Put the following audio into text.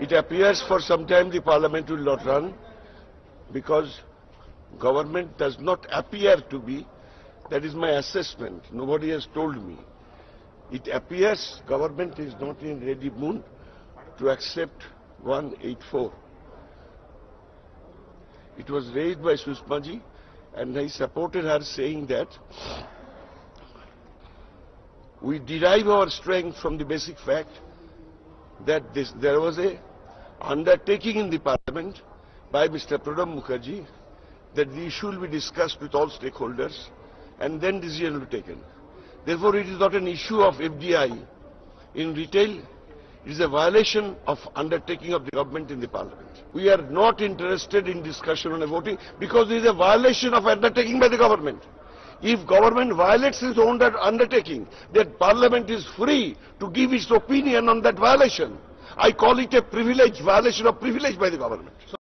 It appears for some time the parliament will not run because government does not appear to be, that is my assessment, nobody has told me. It appears government is not in ready mood to accept 184. It was raised by Sushma ji and I supported her saying that we derive our strength from the basic fact that there was a undertaking in the parliament by Mr. Pranab Mukherjee that the issue will be discussed with all stakeholders and then decision will be taken. Therefore, it is not an issue of FDI in retail. It is a violation of undertaking of the government in the parliament. We are not interested in discussion on a voting because it is a violation of undertaking by the government. If government violates its own undertaking, then parliament is free to give its opinion on that violation. I call it a privilege, violation of privilege by the government.